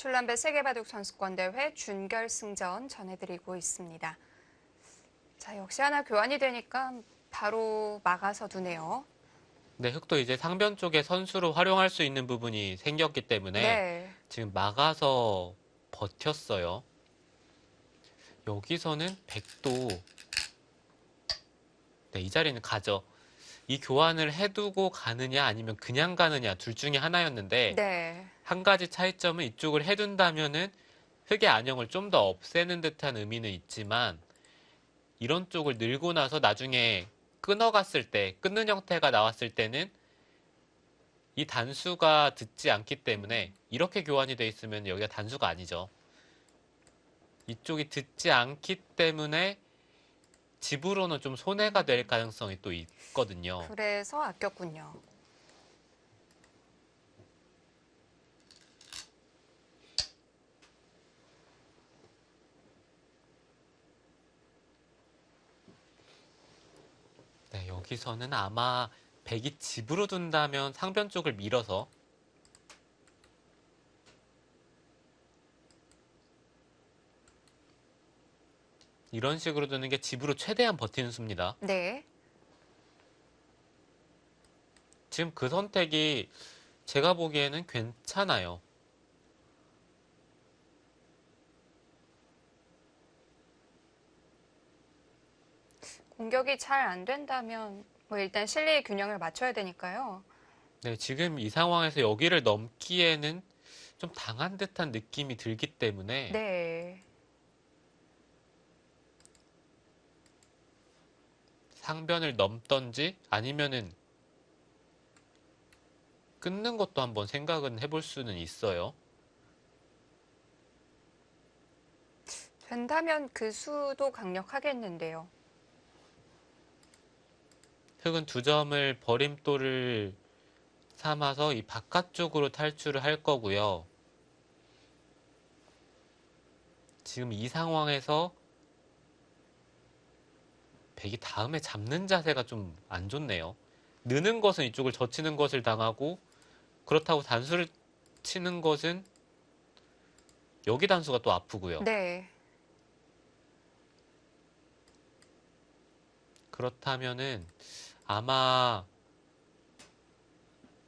출란배 세계바둑 선수권대회 준결승전 전해드리고 있습니다. 자, 역시 하나 교환이 되니까 바로 막아서 두네요. 네, 흑도 이제 상변 쪽에 선수로 활용할 수 있는 부분이 생겼기 때문에 네. 지금 막아서 버텼어요. 여기서는 백도 네, 이 자리는 가죠. 이 교환을 해두고 가느냐 아니면 그냥 가느냐 둘 중에 하나였는데 네. 한 가지 차이점은 이쪽을 해둔다면은 흑의 안형을 좀 더 없애는 듯한 의미는 있지만 이런 쪽을 늘고 나서 나중에 끊어갔을 때, 끊는 형태가 나왔을 때는 이 단수가 듣지 않기 때문에 이렇게 교환이 돼 있으면 여기가 단수가 아니죠. 이쪽이 듣지 않기 때문에 집으로는 좀 손해가 될 가능성이 또 있거든요. 그래서 아꼈군요. 네, 여기서는 아마 백이 집으로 둔다면 상변 쪽을 밀어서 이런 식으로 두는 게 집으로 최대한 버티는 수입니다. 네. 지금 그 선택이 제가 보기에는 괜찮아요. 공격이 잘 안 된다면 뭐 일단 실리의 균형을 맞춰야 되니까요. 네, 지금 이 상황에서 여기를 넘기에는 좀 당한 듯한 느낌이 들기 때문에 네. 상변을 넘던지 아니면은 끊는 것도 한번 생각은 해볼 수는 있어요. 된다면 그 수도 강력하겠는데요. 흑은 두 점을 버림돌을 삼아서 이 바깥쪽으로 탈출을 할 거고요. 지금 이 상황에서 백이 다음에 잡는 자세가 좀 안 좋네요. 느는 것은 이쪽을 젖히는 것을 당하고 그렇다고 단수를 치는 것은 여기 단수가 또 아프고요. 네. 그렇다면은 아마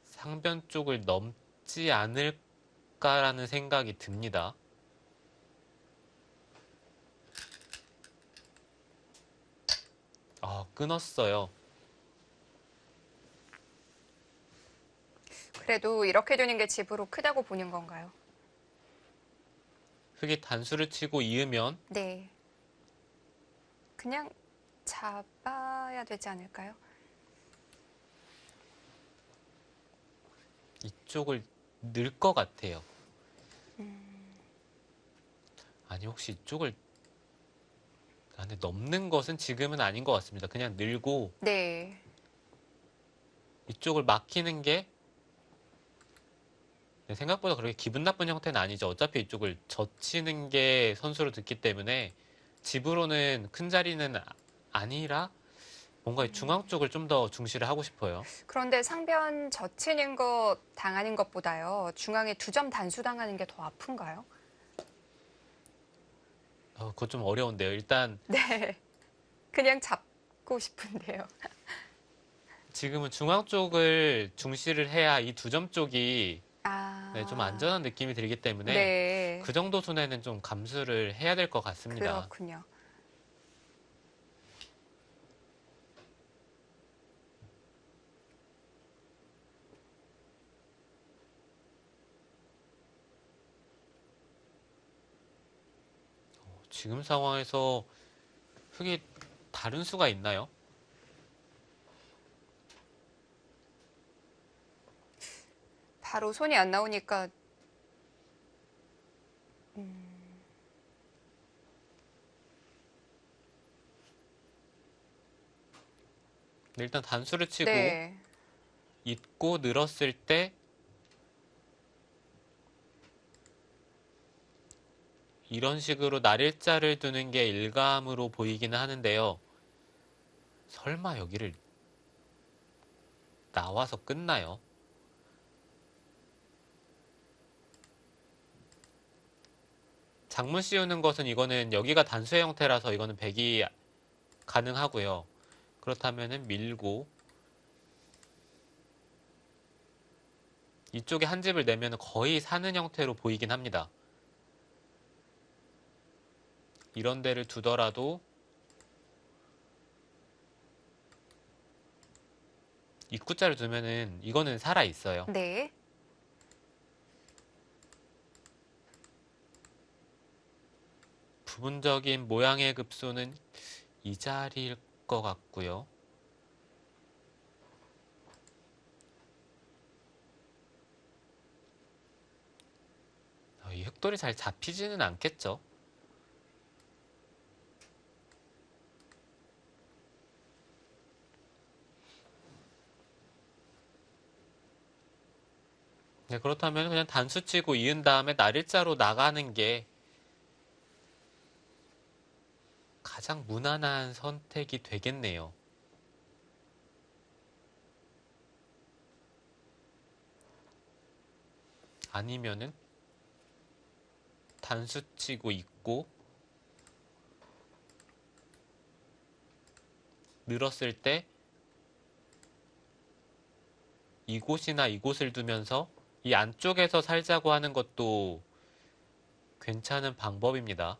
상변 쪽을 넘지 않을까라는 생각이 듭니다. 끊었어요. 그래도 이렇게 두는 게 집으로 크다고 보는 건가요? 흑이 단수를 치고 이으면 네. 그냥 잡아야 되지 않을까요? 이쪽을 늘 것 같아요. 아니 혹시 이쪽을 근데 넘는 것은 지금은 아닌 것 같습니다. 그냥 늘고 네. 이쪽을 막히는 게 생각보다 그렇게 기분 나쁜 형태는 아니죠. 어차피 이쪽을 젖히는 게 선수로 듣기 때문에 집으로는 큰 자리는 아니라 뭔가 중앙 쪽을 좀 더 중시를 하고 싶어요. 그런데 상변 젖히는 거 당하는 것보다요. 중앙에 두 점 단수 당하는 게 더 아픈가요? 그거 좀 어려운데요. 일단 네. 그냥 잡고 싶은데요. 지금은 중앙 쪽을 중시를 해야 이 두 점 쪽이 네, 좀 아, 안전한 느낌이 들기 때문에 네. 그 정도 손해는 좀 감수를 해야 될 것 같습니다. 그렇군요. 지금 상황에서 흑이 다른 수가 있나요? 바로 손이 안 나오니까 일단 단수를 치고 네. 잊고 늘었을 때 이런 식으로 날일자를 두는 게 일감으로 보이기는 하는데요. 설마 여기를 나와서 끝나요? 장문 씌우는 것은 이거는 여기가 단수의 형태라서 이거는 백이 가능하고요. 그렇다면은 밀고 이쪽에 한 집을 내면 거의 사는 형태로 보이긴 합니다. 이런 데를 두더라도 입구자를 두면은 이거는 살아 있어요. 네. 부분적인 모양의 급소는 이 자리일 것 같고요. 이 흑돌이 잘 잡히지는 않겠죠. 네, 그렇다면 그냥 단수 치고 이은 다음에 날일자로 나가는 게 가장 무난한 선택이 되겠네요. 아니면은 단수 치고 있고 늘었을 때 이곳이나 이곳을 두면서 이 안쪽에서 살자고 하는 것도 괜찮은 방법입니다.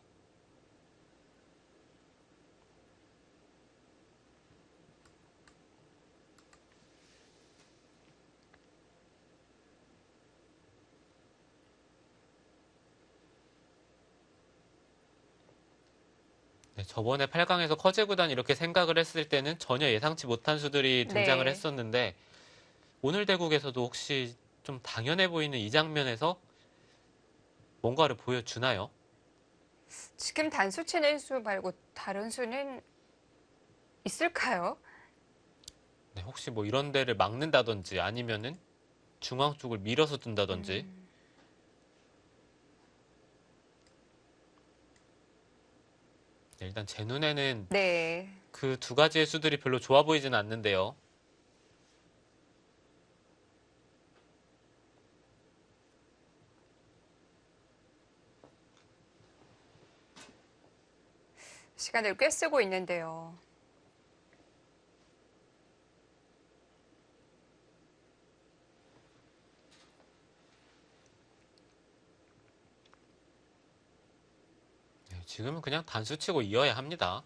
네, 저번에 8강에서 커제구단 이렇게 생각을 했을 때는 전혀 예상치 못한 수들이 등장을 네. 했었는데 오늘 대국에서도 혹시 좀 당연해 보이는 이 장면에서 뭔가를 보여주나요? 지금 단수 치는 수 말고 다른 수는 있을까요? 네, 혹시 뭐 이런 데를 막는다든지 아니면은 중앙 쪽을 밀어서 둔다든지 네, 일단 제 눈에는 네. 그 두 가지의 수들이 별로 좋아 보이지는 않는데요. 시간을 꽤 쓰고 있는데요. 네, 지금은 그냥 단수 치고 이어야 합니다.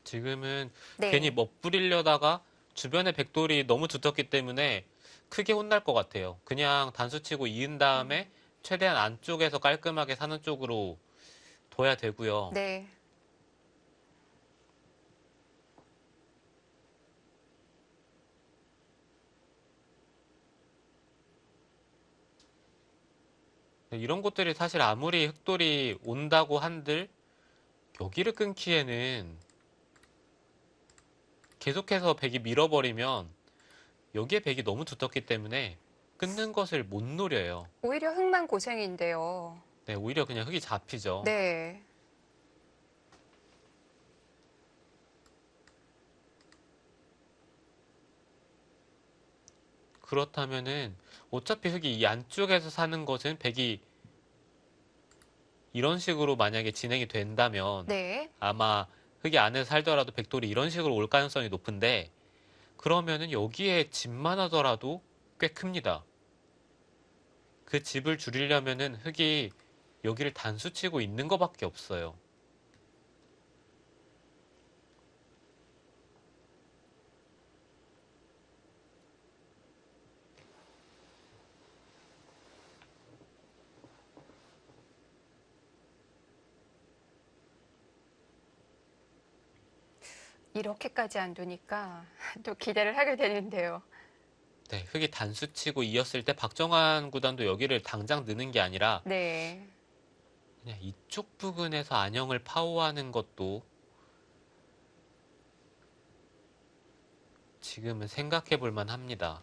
지금은 괜히 네. 멋부리려다가 주변의 백돌이 너무 두텁기 때문에 크게 혼날 것 같아요. 그냥 단수 치고 이은 다음에 최대한 안쪽에서 깔끔하게 사는 쪽으로 둬야 되고요. 네. 네, 이런 곳들이 사실 아무리 흑돌이 온다고 한들 여기를 끊기에는 계속해서 백이 밀어버리면 여기에 백이 너무 두텁기 때문에 끊는 것을 못 노려요. 오히려 흑만 고생인데요. 네, 오히려 그냥 흑이 잡히죠. 네. 그렇다면은 어차피 흑이 이 안쪽에서 사는 것은 백이 이런 식으로 만약에 진행이 된다면 네. 아마 흑이 안에서 살더라도 백돌이 이런 식으로 올 가능성이 높은데 그러면은 여기에 집만 하더라도 꽤 큽니다. 그 집을 줄이려면은 흑이 여기를 단수치고 있는 것밖에 없어요. 이렇게까지 안 두니까 또 기대를 하게 되는데요. 네, 흑이 단수치고 이었을 때 박정환 구단도 여기를 당장 넣는 게 아니라 네. 그냥 이쪽 부근에서 안영을 파워하는 것도 지금은 생각해 볼 만합니다.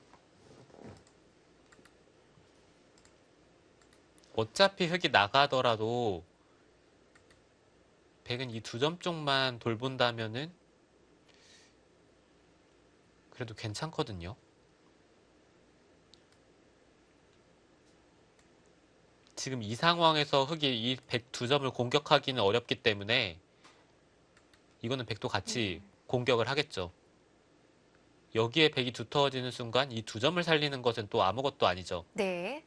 어차피 흑이 나가더라도 백은 이 두 점 쪽만 돌본다면은 그래도 괜찮거든요. 지금 이 상황에서 흑이 이 백 두 점을 공격하기는 어렵기 때문에 이거는 백도 같이 공격을 하겠죠. 여기에 백이 두터워지는 순간 이 두 점을 살리는 것은 또 아무것도 아니죠. 네.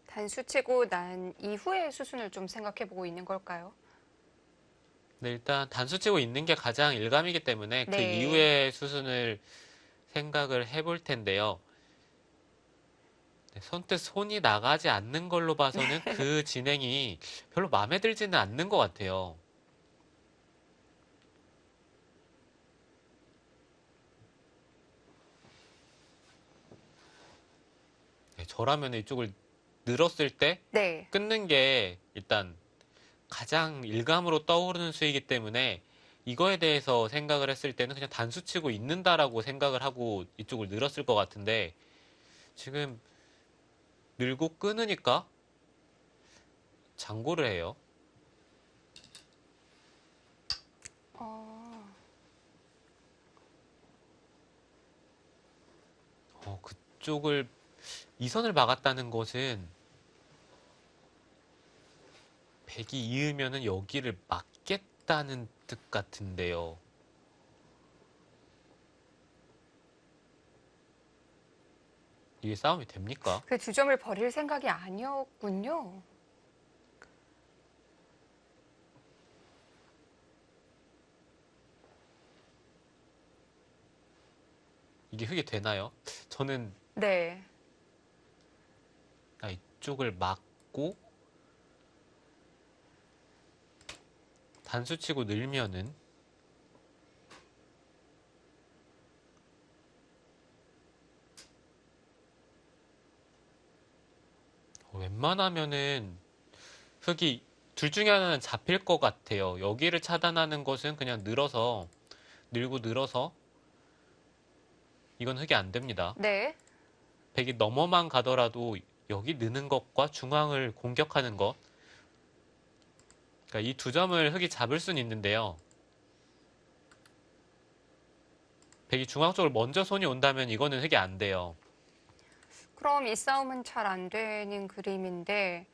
단수 치고 난 이후의 수순을 좀 생각해 보고 있는 걸까요? 네, 일단 단수 치고 있는 게 가장 일감이기 때문에 그 네. 이후의 수순을 생각을 해볼 텐데요. 네, 선뜻 손이 나가지 않는 걸로 봐서는 그 진행이 별로 마음에 들지는 않는 것 같아요. 네, 저라면 이쪽을 늘었을 때 네. 끊는 게 일단 가장 일감으로 떠오르는 수이기 때문에 이거에 대해서 생각을 했을 때는 그냥 단수 치고 있는다라고 생각을 하고 이쪽을 늘었을 것 같은데 지금 늘고 끊으니까 장고를 해요. 어, 그쪽을 이 선을 막았다는 것은 백이 이으면은 여기를 막겠다는 뜻 같은데요. 이게 싸움이 됩니까? 그 두 점을 버릴 생각이 아니었군요. 이게 흙이 되나요? 저는 네. 이쪽을 막고 단수 치고 늘면은 웬만하면은 흙이 둘 중에 하나는 잡힐 것 같아요. 여기를 차단하는 것은 그냥 늘어서 늘고 늘어서 이건 흙이 안 됩니다. 네. 백이 넘어만 가더라도 여기 느는 것과 중앙을 공격하는 것, 그러니까 이 두 점을 흙이 잡을 수는 있는데요. 백이 중앙 쪽을 먼저 손이 온다면 이거는 흙이 안 돼요. 그럼 이 싸움은 잘 안 되는 그림인데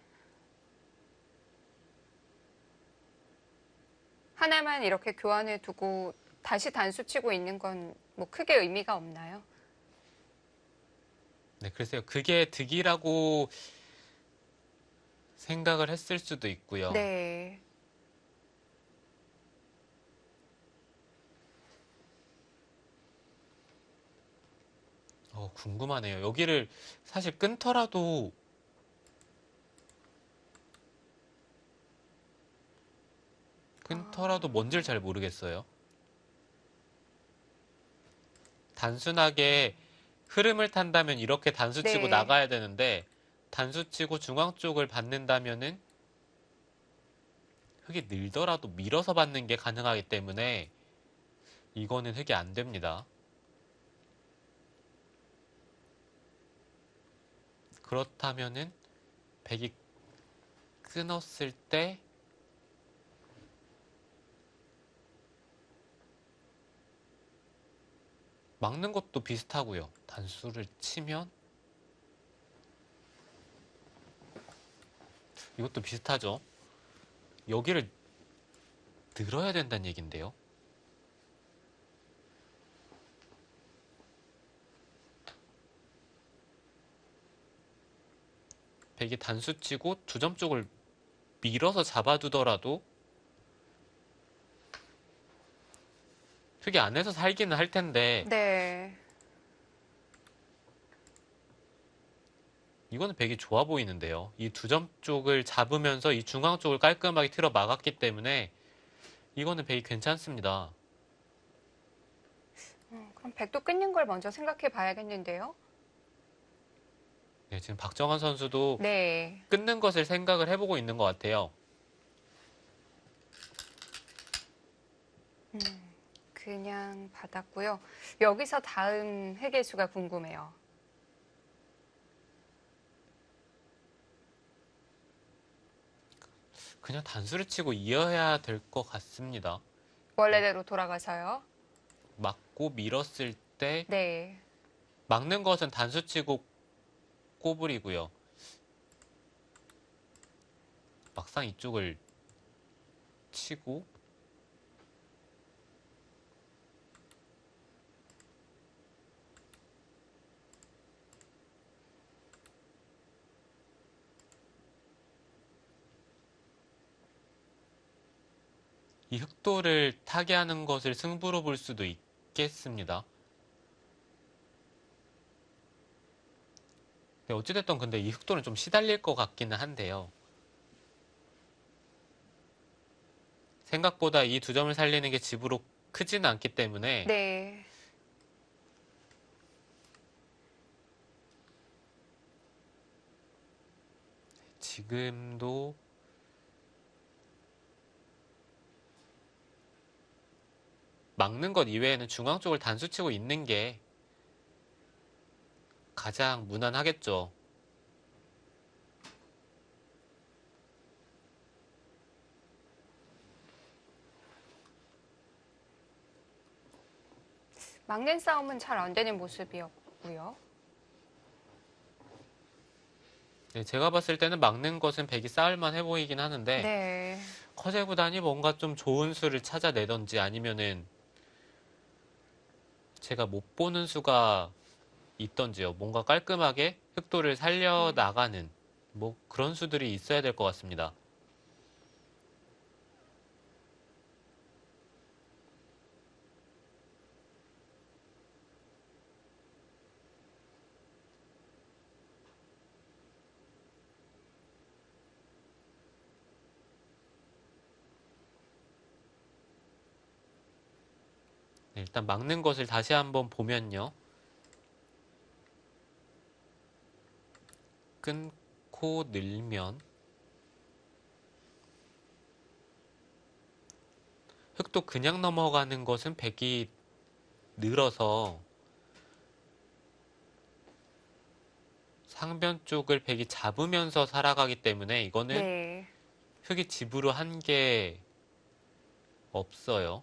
하나만 이렇게 교환해 두고 다시 단수 치고 있는 건 뭐 크게 의미가 없나요? 네, 글쎄요. 그게 득이라고 생각을 했을 수도 있고요. 네. 궁금하네요. 여기를 사실 끊더라도 뭔지를 잘 모르겠어요. 단순하게 흐름을 탄다면 이렇게 단수 치고 네. 나가야 되는데 단수 치고 중앙 쪽을 받는다면은 흙이 늘더라도 밀어서 받는 게 가능하기 때문에 이거는 흙이 안 됩니다. 그렇다면은 백이 끊었을 때 막는 것도 비슷하고요. 단수를 치면 이것도 비슷하죠. 여기를 늘어야 된다는 얘긴데요. 백이 단수 치고 두 점 쪽을 밀어서 잡아두더라도 흙이 안에서 살기는 할 텐데 네. 이거는 백이 좋아 보이는데요. 이 두 점 쪽을 잡으면서 이 중앙 쪽을 깔끔하게 틀어 막았기 때문에 이거는 백이 괜찮습니다. 그럼 백도 끊는 걸 먼저 생각해 봐야겠는데요. 네, 지금 박정환 선수도 네. 끊는 것을 생각을 해보고 있는 것 같아요. 그냥 받았고요. 여기서 다음 회계수가 궁금해요. 그냥 단수를 치고 이어야 될 것 같습니다. 원래대로 돌아가서요. 막고 밀었을 때 네. 막는 것은 단수 치고 꼬부리고요. 막상 이쪽을 치고 이 흑도를 타개하는 것을 승부로 볼 수도 있겠습니다. 네, 어찌됐든 근데 이 흑도는 좀 시달릴 것 같기는 한데요. 생각보다 이 두 점을 살리는 게 집으로 크지는 않기 때문에 네. 지금도 막는 것 이외에는 중앙 쪽을 단수 치고 있는 게 가장 무난하겠죠. 막는 싸움은 잘 안 되는 모습이었고요. 네, 제가 봤을 때는 막는 것은 백이 싸울만 해 보이긴 하는데 네. 커제 구단이 뭔가 좀 좋은 수를 찾아내던지 아니면은 제가 못 보는 수가 있던지요. 뭔가 깔끔하게 흑도를 살려나가는 뭐 그런 수들이 있어야 될 것 같습니다. 네, 일단 막는 것을 다시 한번 보면요. 끊고 늘면 흑도 그냥 넘어가는 것은 백이 늘어서 상변 쪽을 백이 잡으면서 살아가기 때문에 이거는 네. 흑이 집으로 한 게 없어요.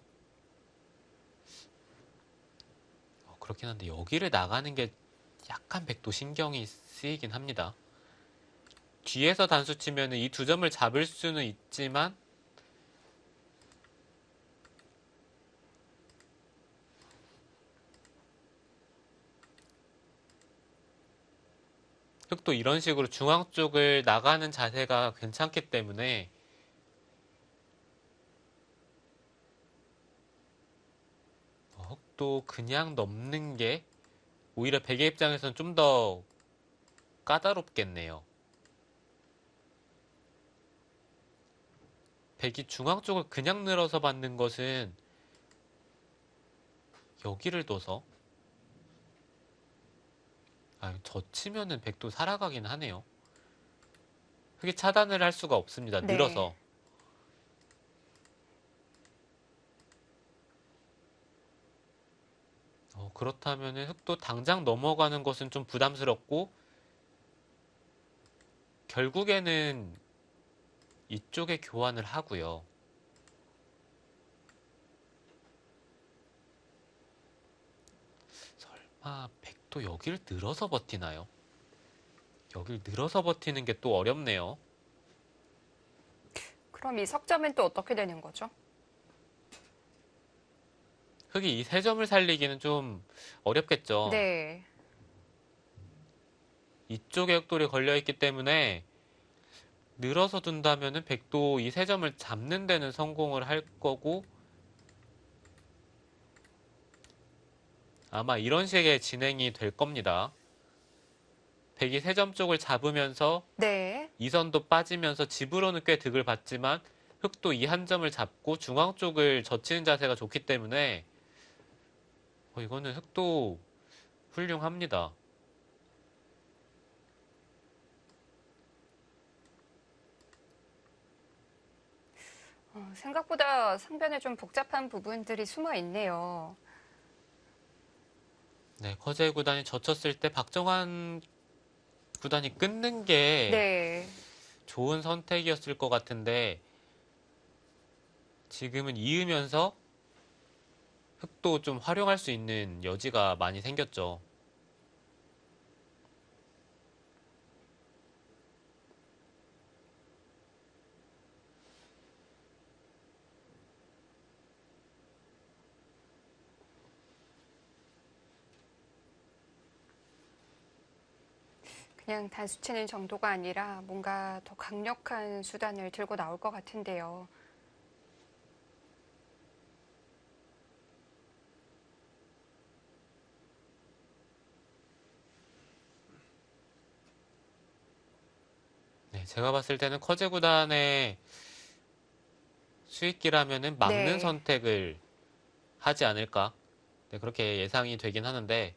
그렇긴 한데 여기를 나가는 게 약간 백도 신경이 쓰이긴 합니다. 뒤에서 단수 치면 이 두 점을 잡을 수는 있지만 흑도 이런 식으로 중앙 쪽을 나가는 자세가 괜찮기 때문에 흑도 그냥 넘는 게 오히려 백의 입장에서는 좀 더 까다롭겠네요. 백이 중앙 쪽을 그냥 늘어서 받는 것은 여기를 둬서 젖히면은 백도 살아가긴 하네요. 흑이 차단을 할 수가 없습니다. 네. 늘어서. 그렇다면은 흑도 당장 넘어가는 것은 좀 부담스럽고 결국에는 이쪽에 교환을 하고요. 설마 백도 여기를 늘어서 버티나요? 여길 늘어서 버티는 게 또 어렵네요. 그럼 이 석점은 또 어떻게 되는 거죠? 흑이 이 세 점을 살리기는 좀 어렵겠죠. 네. 이쪽에 흑돌이 걸려있기 때문에 늘어서 둔다면은 백도 이 세 점을 잡는 데는 성공을 할 거고 아마 이런 식의 진행이 될 겁니다. 백이 세 점 쪽을 잡으면서 네. 이선도 빠지면서 집으로는 꽤 득을 받지만 흑도 이 한 점을 잡고 중앙 쪽을 젖히는 자세가 좋기 때문에 이거는 흑도 훌륭합니다. 생각보다 상변에 좀 복잡한 부분들이 숨어 있네요. 네, 커제 구단이 젖혔을 때 박정환 구단이 끊는 게 네. 좋은 선택이었을 것 같은데 지금은 이으면서 흑도 좀 활용할 수 있는 여지가 많이 생겼죠. 그냥 단수 치는 정도가 아니라 뭔가 더 강력한 수단을 들고 나올 것 같은데요. 네, 제가 봤을 때는 커제 구단의 수익기라면은 막는 네. 선택을 하지 않을까. 네, 그렇게 예상이 되긴 하는데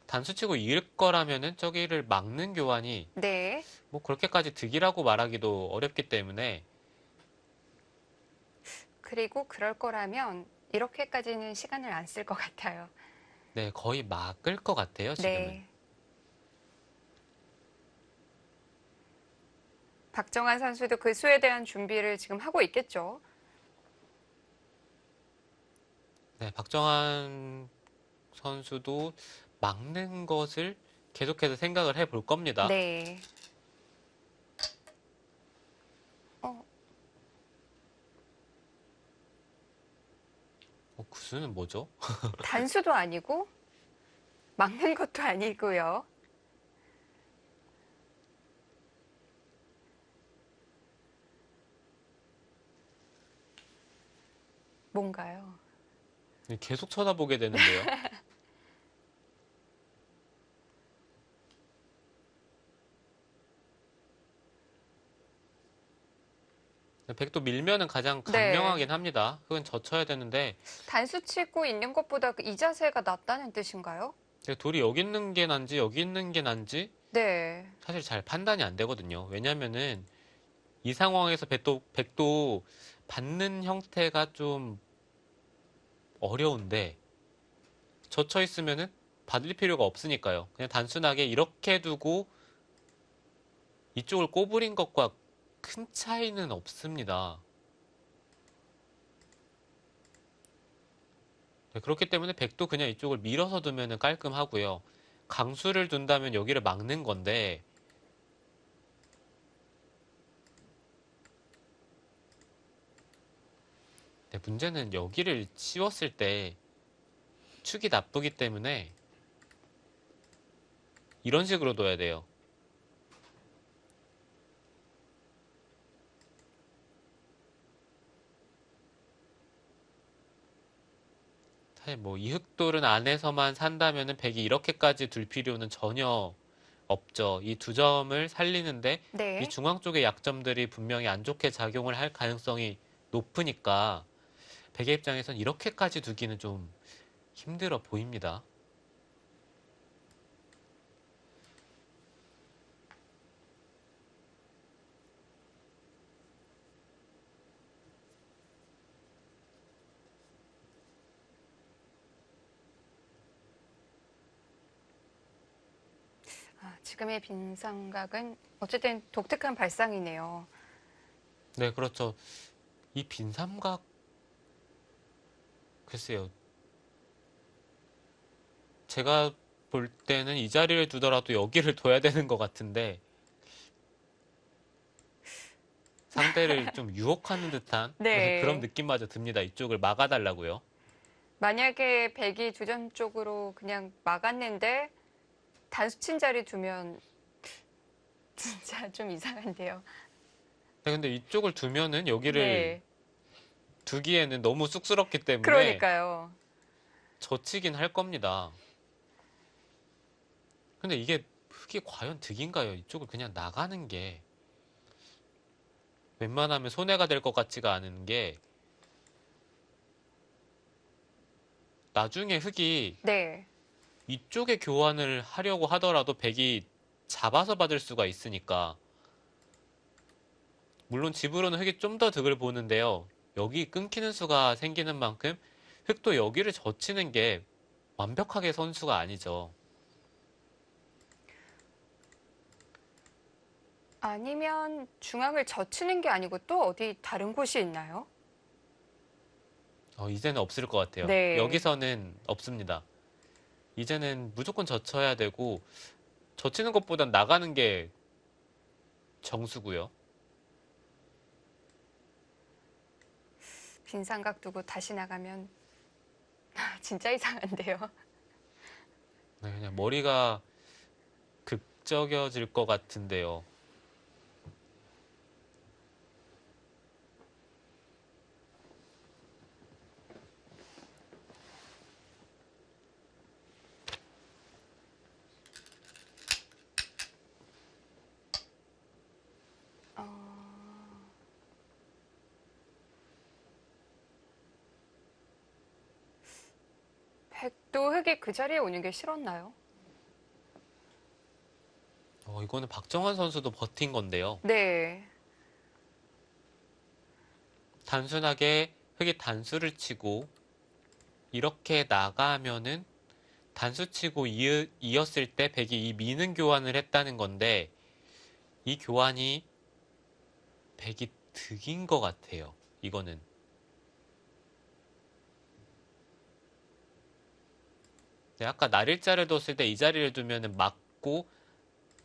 단수치고 이을 거라면은 저기를 막는 교환이 네. 뭐 그렇게까지 득이라고 말하기도 어렵기 때문에 그리고 그럴 거라면 이렇게까지는 시간을 안 쓸 것 같아요. 네, 거의 막을 것 같아요, 지금은. 네. 박정환 선수도 그 수에 대한 준비를 지금 하고 있겠죠. 네, 박정환 선수도 막는 것을 계속해서 생각을 해볼 겁니다. 네. 어, 구수는 뭐죠? 단수도 아니고 막는 것도 아니고요. 뭔가요? 계속 쳐다보게 되는데요. 백도 밀면은 가장 네. 강명하긴 합니다. 흑은 젖혀야 되는데 단수 치고 있는 것보다 이 자세가 낫다는 뜻인가요? 돌이 여기 있는 게 난지 여기 있는 게 난지 네. 사실 잘 판단이 안 되거든요. 왜냐면은 이 상황에서 백도 받는 형태가 좀 어려운데 젖혀 있으면은 받을 필요가 없으니까요. 그냥 단순하게 이렇게 두고 이쪽을 꼬부린 것과 큰 차이는 없습니다. 네, 그렇기 때문에 백도 그냥 이쪽을 밀어서 두면 깔끔하고요. 강수를 둔다면 여기를 막는 건데 네, 문제는 여기를 치웠을 때 축이 나쁘기 때문에 이런 식으로 둬야 돼요. 사실 뭐 이흑돌은 안에서만 산다면은 백이 이렇게까지 둘 필요는 전혀 없죠. 이 두 점을 살리는데 이 네. 중앙 쪽의 약점들이 분명히 안 좋게 작용을 할 가능성이 높으니까 백의 입장에선 이렇게까지 두기는 좀 힘들어 보입니다. 지금의 빈 삼각은 어쨌든 독특한 발상이네요. 네, 그렇죠. 이 빈삼각 글쎄요. 제가 볼 때는 이 자리를 두더라도 여기를 둬야 되는 것 같은데 상대를 좀 유혹하는 듯한 네, 그런 네. 느낌마저 듭니다. 이쪽을 막아달라고요. 만약에 백이 주전 쪽으로 그냥 막았는데 단수 친 자리 두면 진짜 좀 이상한데요. 네, 근데 이쪽을 두면은 여기를 네. 두기에는 너무 쑥스럽기 때문에 그러니까요. 젖히긴 할 겁니다. 근데 이게 흙이 과연 득인가요? 이쪽을 그냥 나가는 게 웬만하면 손해가 될 것 같지가 않은 게 나중에 흙이 네. 이쪽에 교환을 하려고 하더라도 백이 잡아서 받을 수가 있으니까. 물론 집으로는 흙이 좀 더 득을 보는데요. 여기 끊기는 수가 생기는 만큼 흙도 여기를 젖히는 게 완벽하게 선수가 아니죠. 아니면 중앙을 젖히는 게 아니고 또 어디 다른 곳이 있나요? 이제는 없을 것 같아요. 네. 여기서는 없습니다. 이제는 무조건 젖혀야 되고, 젖히는 것보단 나가는 게 정수고요. 빈 삼각 두고 다시 나가면 진짜 이상한데요. 네, 그냥 머리가 극적여질 것 같은데요. 어, 백도 흙이 그 자리에 오는 게 싫었나요? 이거는 박정환 선수도 버틴 건데요. 네. 단순하게 흙이 단수를 치고 이렇게 나가면은 단수 치고 이었을 때 백이 이 미는 교환을 했다는 건데 이 교환이 백이 득인 것 같아요. 이거는. 네, 아까 날일자를 뒀을 때 이 자리를 두면은 막고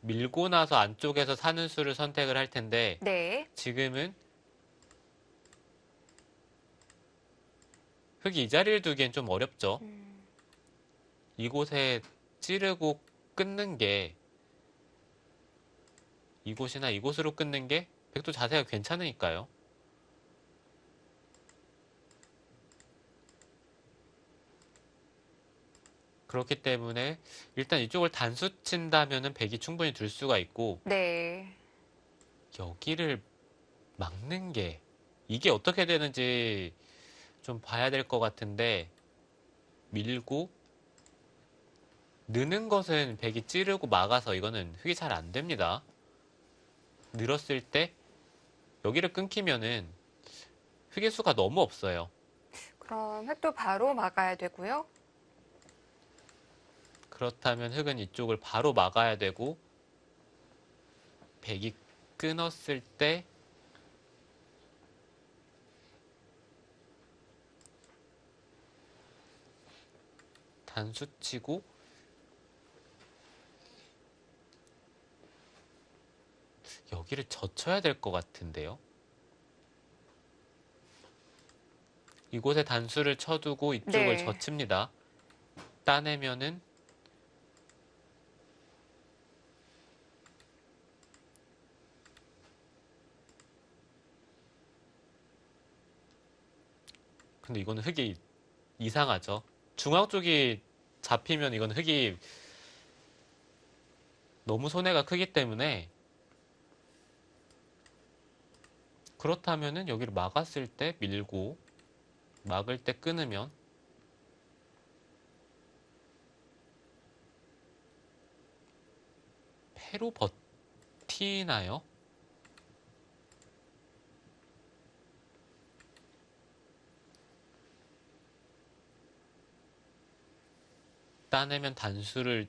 밀고 나서 안쪽에서 사는 수를 선택을 할 텐데 네. 지금은 흙이 이 자리를 두기엔 좀 어렵죠. 이곳에 찌르고 끊는 게 이곳이나 이곳으로 끊는 게 백도 자세가 괜찮으니까요. 그렇기 때문에 일단 이쪽을 단수 친다면은 백이 충분히 둘 수가 있고 네. 여기를 막는 게 이게 어떻게 되는지 좀 봐야 될 것 같은데 밀고 느는 것은 백이 찌르고 막아서 이거는 흙이 잘 안 됩니다. 늘었을 때 여기를 끊기면은 흙의 수가 너무 없어요. 그럼 흙도 바로 막아야 되고요. 그렇다면 흙은 이쪽을 바로 막아야 되고 백이 끊었을 때 단수 치고 여기를 젖혀야 될 것 같은데요. 이곳에 단수를 쳐두고 이쪽을 네. 젖힙니다. 따내면은 근데 이거는 흙이 이상하죠. 중앙 쪽이 잡히면 이건 흙이 너무 손해가 크기 때문에 그렇다면은 여기를 막았을 때 밀고 막을 때 끊으면 패로 버티나요? 따내면 단수를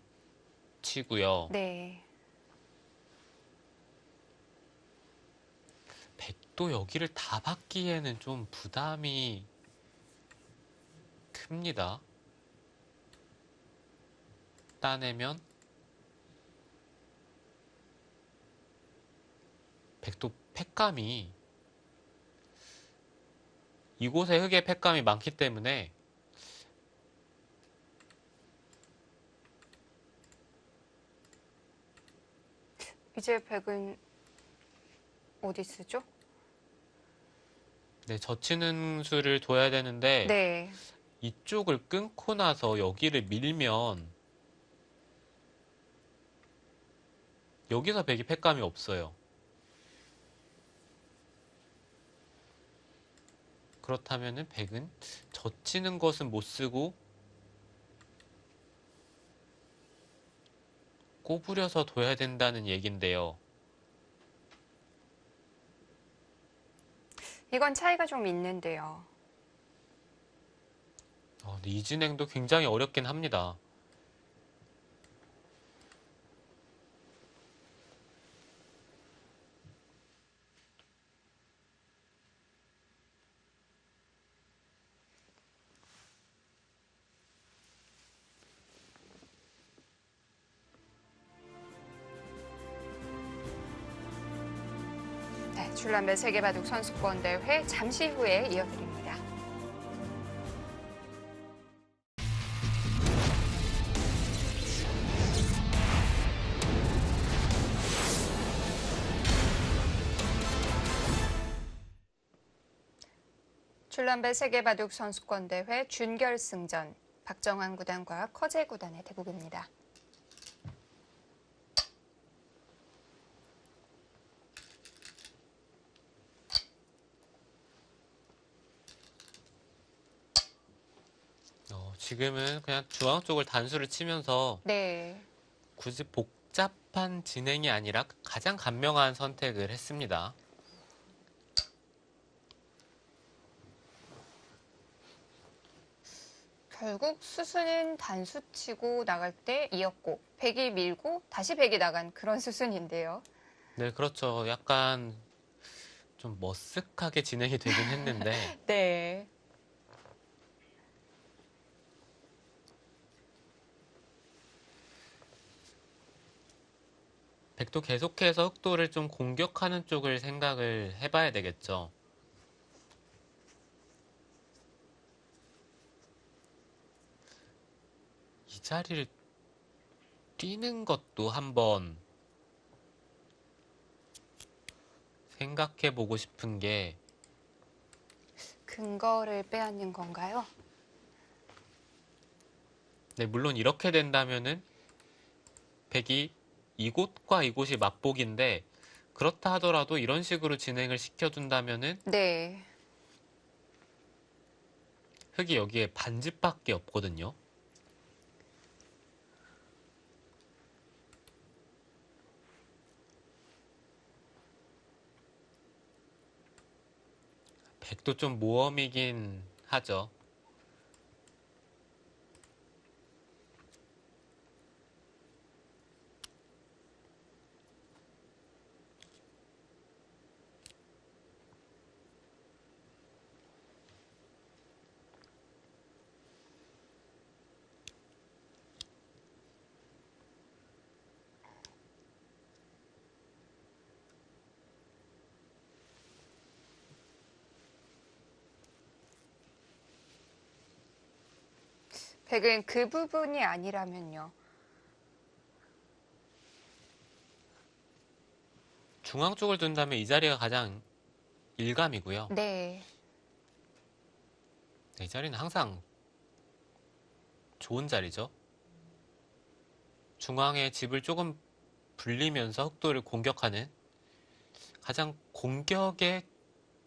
치고요. 네. 백도 여기를 다 받기에는 좀 부담이 큽니다. 따내면 백도 팩감이 이곳에 흙의 팩감이 많기 때문에 이제 백은 어디 쓰죠? 네, 젖히는 수를 둬야 되는데 네. 이쪽을 끊고 나서 여기를 밀면 여기서 백이 팩감이 없어요. 그렇다면은 백은 젖히는 것은 못 쓰고 꼬부려서 둬야 된다는 얘긴데요. 이건 차이가 좀 있는데요. 근데 이 진행도 굉장히 어렵긴 합니다. 네, 줄람배 세계바둑 선수권대회 잠시 후에 이어드립니다. 줄람배 세계바둑 선수권대회 준결승전 박정환 구단과 커제 구단의 대국입니다. 지금은 그냥 중앙 쪽을 단수를 치면서 네. 굳이 복잡한 진행이 아니라 가장 간명한 선택을 했습니다. 결국 수순은 단수 치고 나갈 때 이었고 백이 밀고 다시 백이 나간 그런 수순인데요. 네, 그렇죠. 약간 좀 머쓱하게 진행이 되긴 했는데 네. 백도 계속해서 흑도를 좀 공격하는 쪽을 생각을 해봐야 되겠죠. 이 자리를 뛰는 것도 한번 생각해 보고 싶은 게 근거를 빼앗는 건가요? 네, 물론 이렇게 된다면은 백이 이곳과 이곳이 맞복인데 그렇다 하더라도 이런 식으로 진행을 시켜둔다면은 네. 흑이 여기에 반집밖에 없거든요. 백도 좀 모험이긴 하죠. 백은 그 부분이 아니라면요. 중앙 쪽을 둔다면 이 자리가 가장 일감이고요. 네. 네, 이 자리는 항상 좋은 자리죠. 중앙에 집을 조금 불리면서 흑도를 공격하는 가장 공격의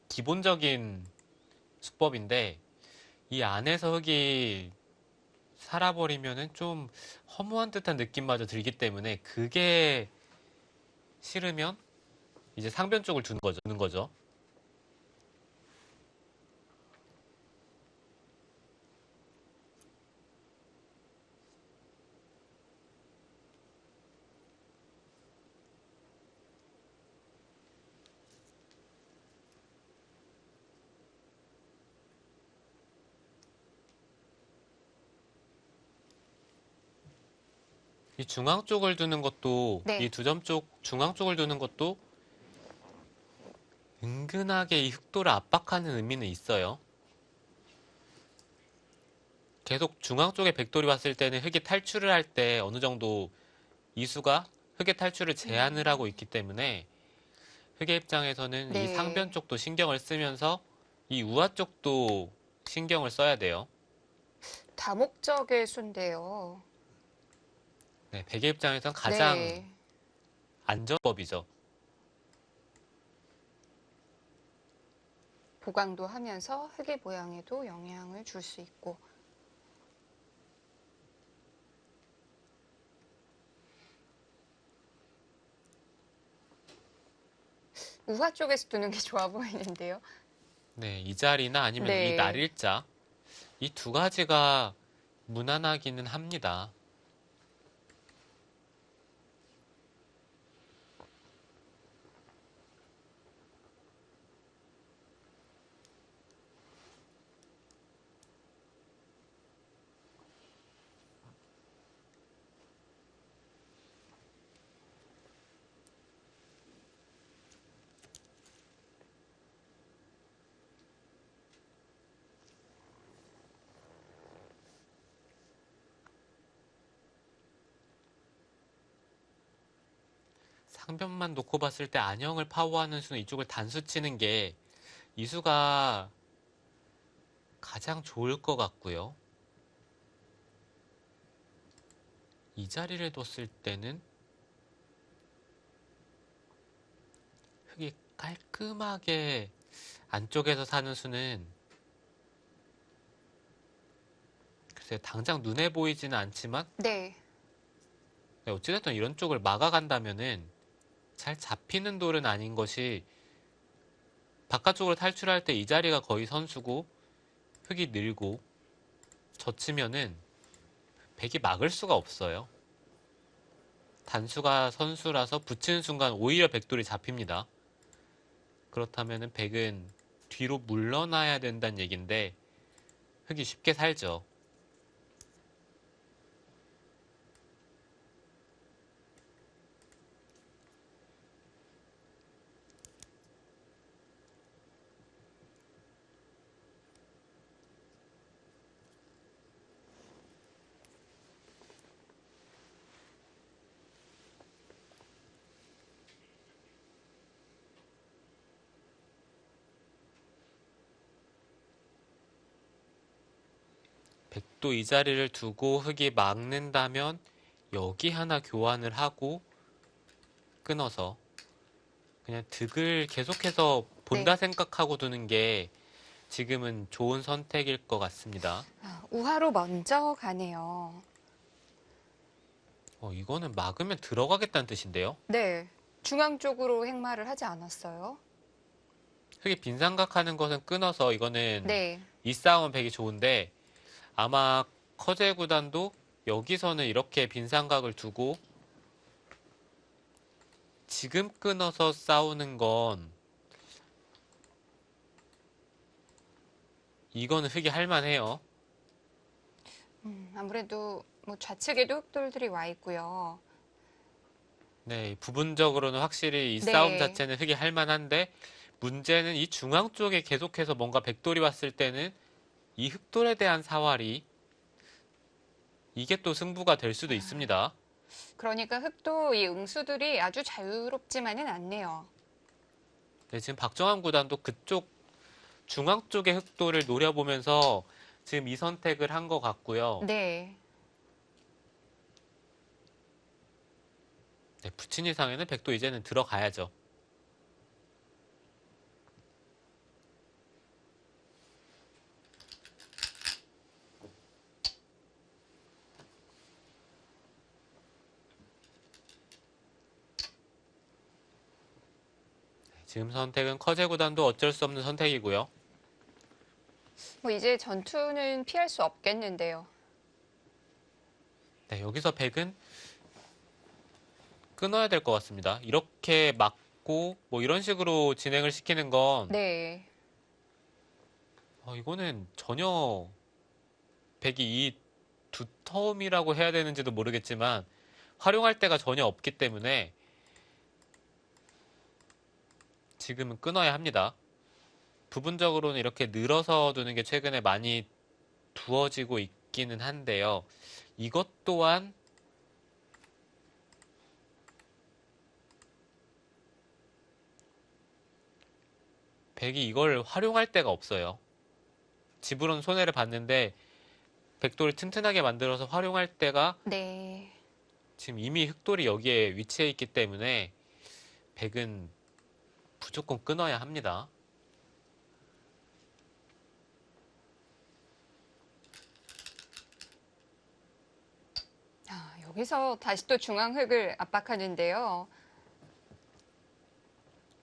기본적인 수법인데 이 안에서 흑이 살아버리면은 좀 허무한 듯한 느낌마저 들기 때문에 그게 싫으면 이제 상변 쪽을 두는 거죠. 이 중앙 쪽을 두는 것도 이 네. 두 점 쪽 중앙 쪽을 두는 것도 은근하게 이 흑도를 압박하는 의미는 있어요. 계속 중앙 쪽에 백돌이 왔을 때는 흑이 탈출을 할 때 어느 정도 이수가 흑의 탈출을 제한을 하고 있기 때문에 흑의 입장에서는 이 상변 네. 쪽도 신경을 쓰면서 이 우아 쪽도 신경을 써야 돼요. 다목적의 수인데요. 네, 백의 입장에선 가장 네. 안전법이죠. 보강도 하면서 흑의 모양에도 영향을 줄 수 있고. 우화 쪽에서 두는 게 좋아 보이는데요. 네, 이 자리나 아니면 이 네. 날일자 이 두 가지가 무난하기는 합니다. 상변만 놓고 봤을 때 안형을 파워하는 수는 이쪽을 단수 치는 게 이 수가 가장 좋을 것 같고요. 이 자리를 뒀을 때는 흙이 깔끔하게 안쪽에서 사는 수는 글쎄 당장 눈에 보이지는 않지만 네. 네, 어찌됐든 이런 쪽을 막아간다면은 잘 잡히는 돌은 아닌 것이 바깥쪽으로 탈출할 때 이 자리가 거의 선수고 흙이 늘고 젖히면은 백이 막을 수가 없어요. 단수가 선수라서 붙이는 순간 오히려 백돌이 잡힙니다. 그렇다면은 백은 뒤로 물러나야 된다는 얘긴데 흙이 쉽게 살죠. 백도 이 자리를 두고 흙이 막는다면 여기 하나 교환을 하고 끊어서 그냥 득을 계속해서 본다 네. 생각하고 두는 게 지금은 좋은 선택일 것 같습니다. 우화로 먼저 가네요. 이거는 막으면 들어가겠다는 뜻인데요. 네. 중앙 쪽으로 행마를 하지 않았어요. 흙이 빈삼각하는 것은 끊어서 이거는 네. 이 싸움은 백이 좋은데 아마 커제 구단도 여기서는 이렇게 빈삼각을 두고 지금 끊어서 싸우는 건 이거는 흙이 할만해요. 아무래도 뭐 좌측에도 흑돌들이 와 있고요. 네, 부분적으로는 확실히 이 싸움 네. 자체는 흙이 할만한데 문제는 이 중앙 쪽에 계속해서 뭔가 백돌이 왔을 때는 이 흑돌에 대한 사활이 이게 또 승부가 될 수도 있습니다. 그러니까 흑도 이 응수들이 아주 자유롭지만은 않네요. 네, 지금 박정환 구단도 그쪽 중앙 쪽의 흑돌을 노려보면서 지금 이 선택을 한 것 같고요. 네. 네, 붙인 이상에는 백도 이제는 들어가야죠. 지금 선택은 커제 구단도 어쩔 수 없는 선택이고요. 뭐 이제 전투는 피할 수 없겠는데요. 네, 여기서 백은 끊어야 될 것 같습니다. 이렇게 막고 뭐 이런 식으로 진행을 시키는 건 네. 이거는 전혀 백이 이 두터움이라고 해야 되는지도 모르겠지만 활용할 데가 전혀 없기 때문에 지금은 끊어야 합니다. 부분적으로는 이렇게 늘어서 두는 게 최근에 많이 두어지고 있기는 한데요. 이것 또한 백이 이걸 활용할 데가 없어요. 집으로는 손해를 봤는데 백돌을 튼튼하게 만들어서 활용할 때가 네. 지금 이미 흑돌이 여기에 위치해 있기 때문에 백은 무조건 끊어야 합니다. 여기서 다시 또 중앙 흑을 압박하는데요.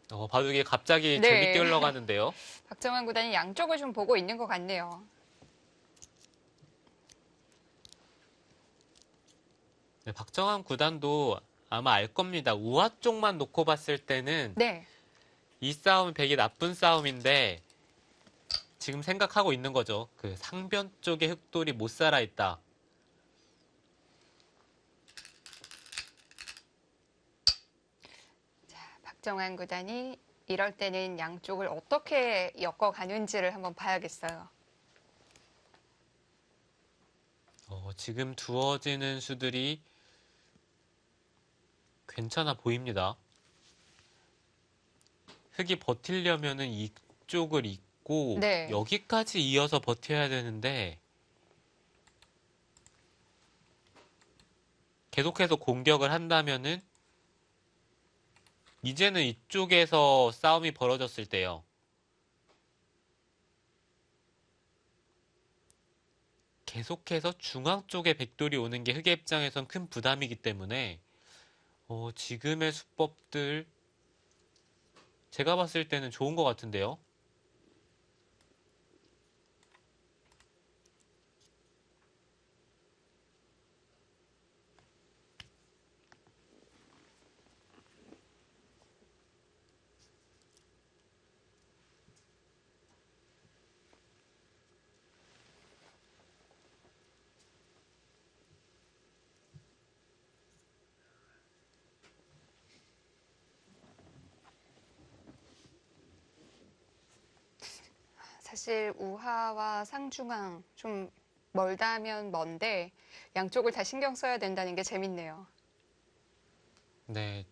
바둑이 갑자기 네. 재밌게 흘러가는데요. 박정환 구단이 양쪽을 좀 보고 있는 것 같네요. 네, 박정환 구단도 아마 알 겁니다. 우화 쪽만 놓고 봤을 때는 네. 이 싸움은 백이 나쁜 싸움인데 지금 생각하고 있는 거죠. 그 상변 쪽에 흑돌이 못 살아있다. 박정환 구단이 이럴 때는 양쪽을 어떻게 엮어가는지를 한번 봐야겠어요. 지금 두어지는 수들이 괜찮아 보입니다. 흑이 버티려면은 이쪽을 잇고 네. 여기까지 이어서 버텨야 되는데 계속해서 공격을 한다면은 이제는 이쪽에서 싸움이 벌어졌을 때요. 계속해서 중앙 쪽에 백돌이 오는 게 흑의 입장에선 큰 부담이기 때문에 지금의 수법들 제가 봤을 때는 좋은 것 같은데요. 사실 우하와 상중앙 좀 멀다면 먼데 양쪽을 다 신경 써야 된다는 게 재밌네요. 네,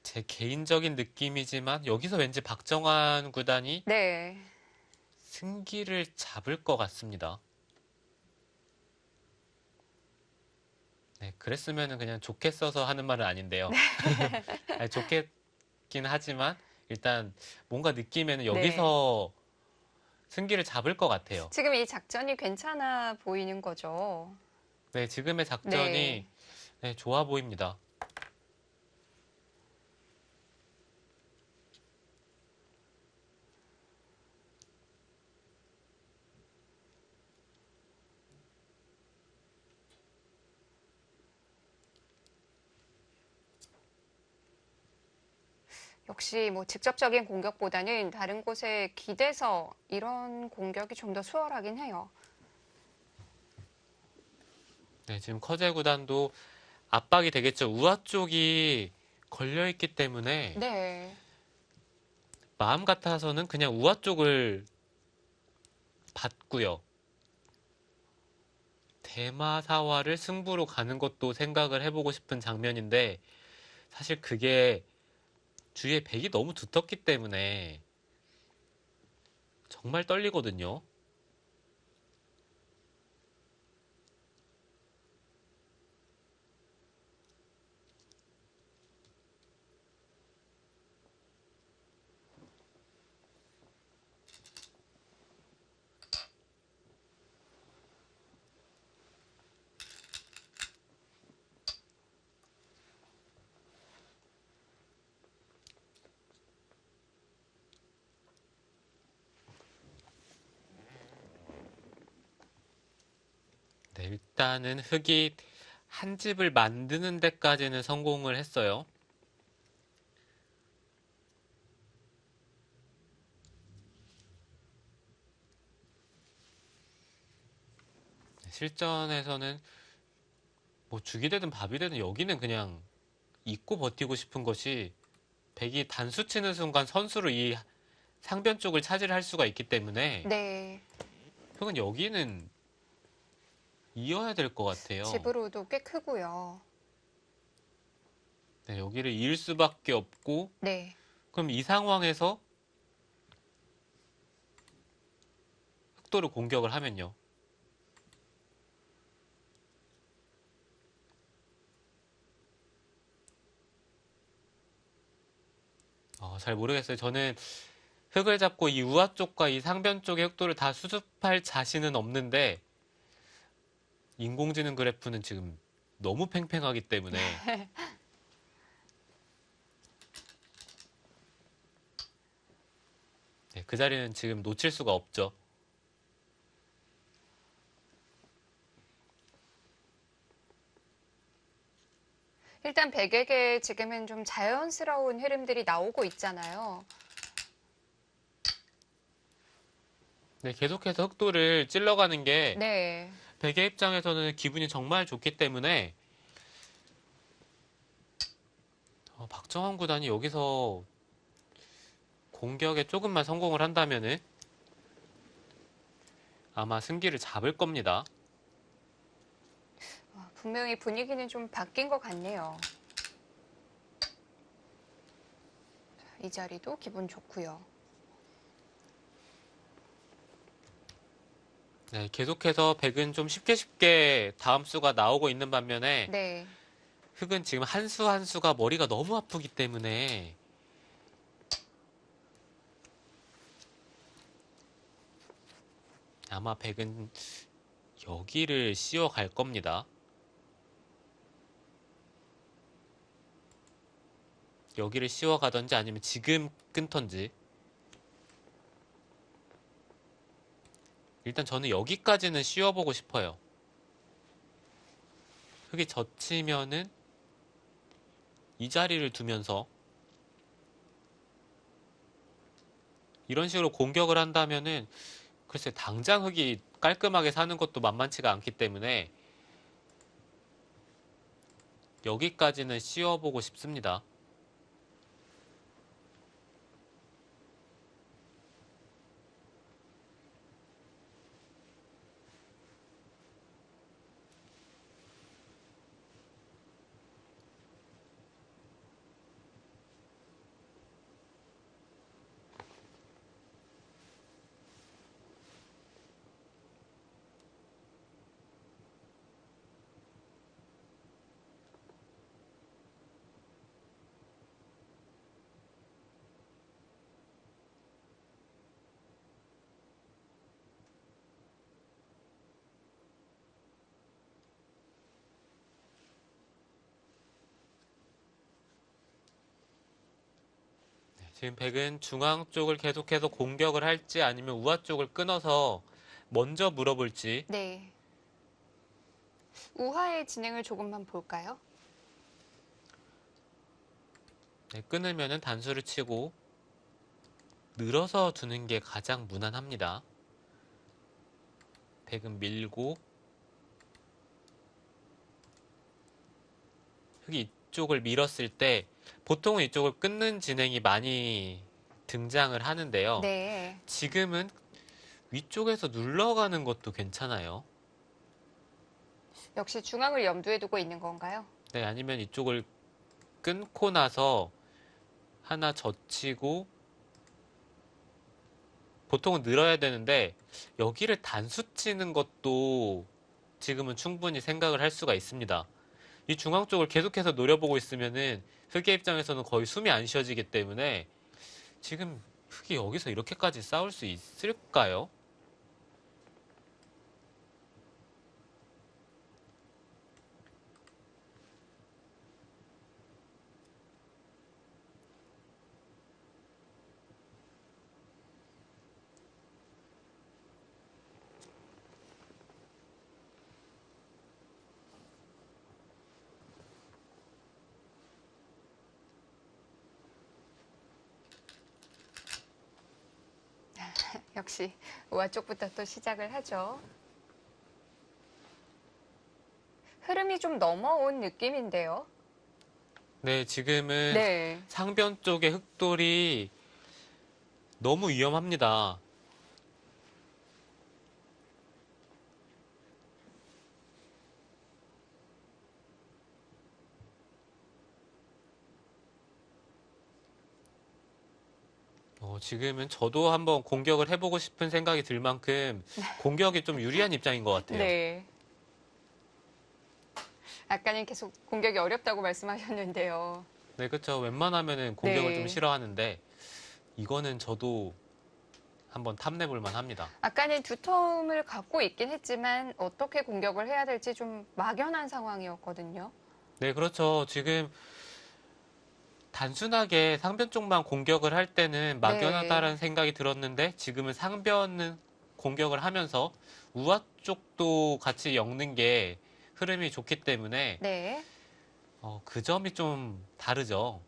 제 개인적인 느낌이지만 여기서 왠지 박정환 구단이 네. 승기를 잡을 것 같습니다. 네, 그랬으면 그냥 좋게 써서 하는 말은 아닌데요. 아니, 좋겠긴 하지만 일단 뭔가 느낌에는 네. 여기서 승기를 잡을 것 같아요. 지금 이 작전이 괜찮아 보이는 거죠. 네, 지금의 네. 작전이 네, 좋아 보입니다. 역시 뭐 직접적인 공격보다는 다른 곳에 기대서 이런 공격이 좀 더 수월하긴 해요. 네, 지금 커제 구단도 압박이 되겠죠. 우아 쪽이 걸려 있기 때문에 네. 마음 같아서는 그냥 우아 쪽을 받고요. 대마사화를 승부로 가는 것도 생각을 해보고 싶은 장면인데 사실 그게 주위에 백이 너무 두텁기 때문에 정말 떨리거든요. 네, 일단은 흑이 한 집을 만드는 데까지는 성공을 했어요. 실전에서는 뭐 죽이 되든 밥이 되든 여기는 그냥 잊고 버티고 싶은 것이 백이 단수 치는 순간 선수로 이 상변 쪽을 차지할 수가 있기 때문에 네. 흑은 여기는 이어야 될 것 같아요. 집으로도 꽤 크고요. 네, 여기를 이을 수밖에 없고 네. 그럼 이 상황에서 흑도를 공격을 하면요. 잘 모르겠어요. 저는 흑을 잡고 이 우아 쪽과 이 상변 쪽의 흑도를 다 수습할 자신은 없는데 인공지능 그래프는 지금 너무 팽팽하기 때문에 네, 그 자리는 지금 놓칠 수가 없죠. 일단 백에게 지금은 좀 자연스러운 흐름들이 나오고 있잖아요. 네, 계속해서 흑도를 찔러가는 게 네. 백의 입장에서는 기분이 정말 좋기 때문에 박정환 구단이 여기서 공격에 조금만 성공을 한다면은 아마 승기를 잡을 겁니다. 분명히 분위기는 좀 바뀐 것 같네요. 이 자리도 기분 좋고요. 네, 계속해서 백은 좀 쉽게 다음 수가 나오고 있는 반면에 네. 흑은 지금 한 수 한 수가 머리가 너무 아프기 때문에 아마 백은 여기를 씌워갈 겁니다. 여기를 씌워가던지 아니면 지금 끊던지. 일단 저는 여기까지는 씌워보고 싶어요. 흑이 젖히면은 이 자리를 두면서 이런 식으로 공격을 한다면은 글쎄 당장 흑이 깔끔하게 사는 것도 만만치가 않기 때문에 여기까지는 씌워보고 싶습니다. 지금 백은 중앙 쪽을 계속해서 공격을 할지 아니면 우아 쪽을 끊어서 먼저 물어볼지. 네. 우하의 진행을 조금만 볼까요? 네, 끊으면은 단수를 치고 늘어서 두는 게 가장 무난합니다. 백은 밀고 흑이 이쪽을 밀었을 때 보통은 이쪽을 끊는 진행이 많이 등장을 하는데요. 네. 지금은 위쪽에서 눌러가는 것도 괜찮아요. 역시 중앙을 염두에 두고 있는 건가요? 네, 아니면 이쪽을 끊고 나서 하나 젖히고 보통은 늘어야 되는데 여기를 단수 치는 것도 지금은 충분히 생각을 할 수가 있습니다. 이 중앙 쪽을 계속해서 노려보고 있으면은 흑의 입장에서는 거의 숨이 안 쉬어지기 때문에 지금 흑이 여기서 이렇게까지 싸울 수 있을까요? 역시 우아 쪽부터 또 시작을 하죠. 흐름이 좀 넘어온 느낌인데요. 네, 지금은 네. 상변 쪽의 흑돌이 너무 위험합니다. 지금은 저도 한번 공격을 해보고 싶은 생각이 들 만큼 공격이 좀 유리한 입장인 것 같아요. 네. 아까는 계속 공격이 어렵다고 말씀하셨는데요. 네, 그렇죠. 웬만하면은 공격을 네. 좀 싫어하는데 이거는 저도 한번 탐내볼 만합니다. 아까는 두텀을 갖고 있긴 했지만 어떻게 공격을 해야 될지 좀 막연한 상황이었거든요. 네, 그렇죠. 지금 단순하게 상변 쪽만 공격을 할 때는 막연하다라는 네. 생각이 들었는데 지금은 상변은 공격을 하면서 우아 쪽도 같이 엮는 게 흐름이 좋기 때문에 네. 그 점이 좀 다르죠.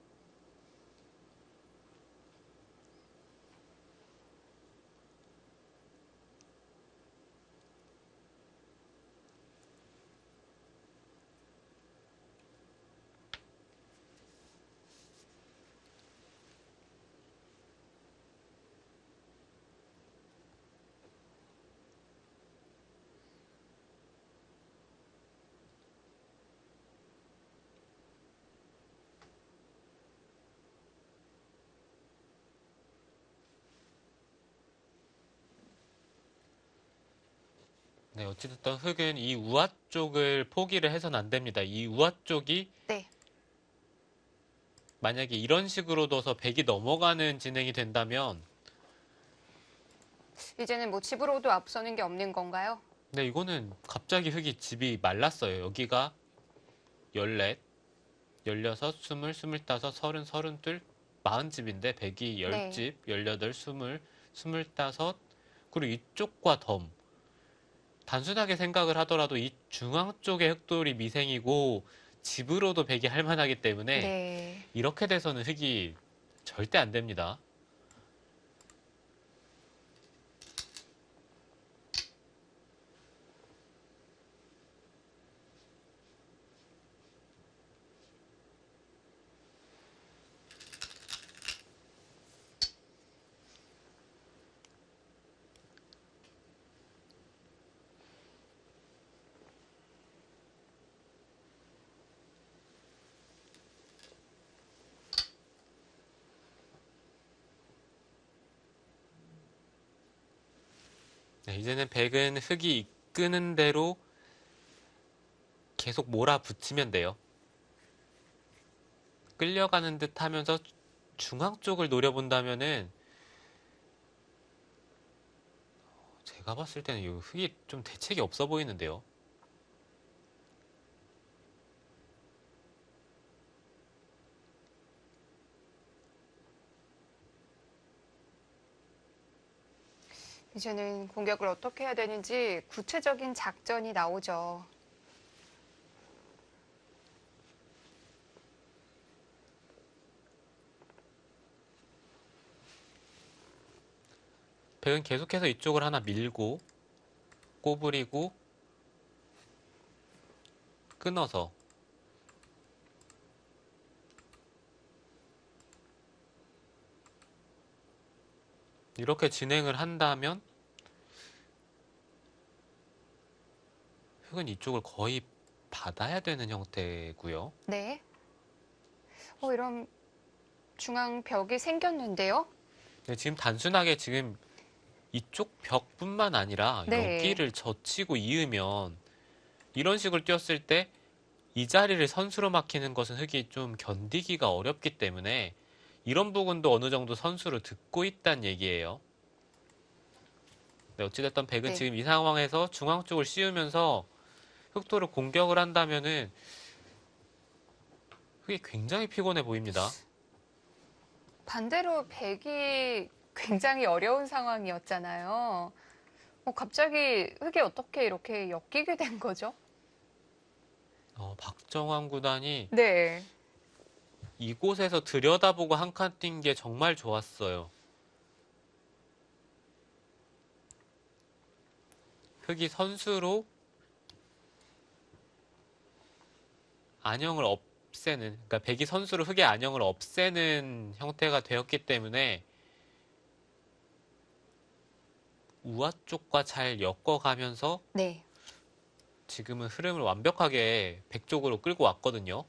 네, 어찌됐든 흑은 이 우아 쪽을 포기를 해서는 안 됩니다. 이 우아 쪽이 네. 만약에 이런 식으로 둬서 백이 넘어가는 진행이 된다면 이제는 뭐 집으로도 앞서는 게 없는 건가요? 네, 이거는 갑자기 흑이 집이 말랐어요. 여기가 14, 16, 20, 25, 30, 32, 40집인데 백이 네. 10집, 18, 20, 25, 그리고 이쪽과 덤. 단순하게 생각을 하더라도 이 중앙 쪽의 흑돌이 미생이고 집으로도 백이 할 만하기 때문에 네. 이렇게 돼서는 흑이 절대 안 됩니다. 네, 이제는 백은 흑이 이끄는 대로 계속 몰아붙이면 돼요. 끌려가는 듯 하면서 중앙 쪽을 노려본다면은 제가 봤을 때는 이 흑이 좀 대책이 없어 보이는데요. 이제는 공격을 어떻게 해야 되는지 구체적인 작전이 나오죠. 백은 계속해서 이쪽을 하나 밀고 꼬부리고 끊어서 이렇게 진행을 한다면 흑은 이쪽을 거의 받아야 되는 형태고요. 네. 이런 중앙 벽이 생겼는데요. 근데 지금 단순하게 지금 이쪽 벽뿐만 아니라 네. 여기를 젖히고 이으면 이런 식으로 뛰었을 때 이 자리를 선수로 막히는 것은 흑이 좀 견디기가 어렵기 때문에 이런 부분도 어느 정도 선수로 듣고 있다는 얘기예요. 네, 어찌됐든 백은 네. 지금 이 상황에서 중앙 쪽을 씌우면서 흑도를 공격을 한다면은 흑이 굉장히 피곤해 보입니다. 반대로 백이 굉장히 어려운 상황이었잖아요. 갑자기 흙이 어떻게 이렇게 엮이게 된 거죠? 박정환 구단이 네. 이곳에서 들여다보고 한 칸 뛴 게 정말 좋았어요. 흑이 선수로 안형을 없애는, 그러니까 백이 선수로 흑의 안형을 없애는 형태가 되었기 때문에 우아 쪽과 잘 엮어가면서 네. 지금은 흐름을 완벽하게 백 쪽으로 끌고 왔거든요.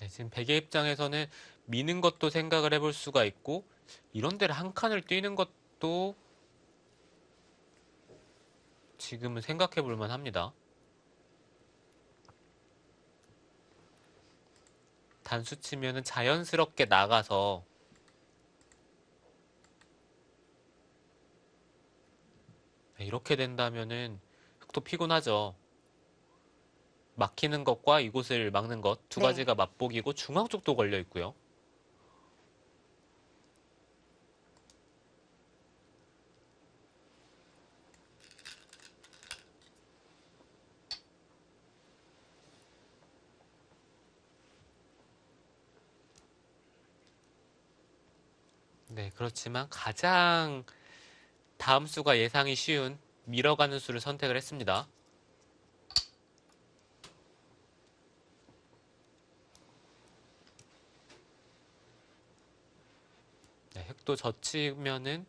네, 지금 백의 입장에서는 미는 것도 생각을 해볼 수가 있고 이런 데를 한 칸을 뛰는 것도 지금은 생각해 볼 만합니다. 단수 치면은 자연스럽게 나가서 이렇게 된다면은 흑도 피곤하죠. 막히는 것과 이곳을 막는 것 두 네. 가지가 맛보기고 중앙 쪽도 걸려 있고요. 네, 그렇지만 가장 다음 수가 예상이 쉬운 밀어가는 수를 선택을 했습니다. 네, 흑도 젖히면은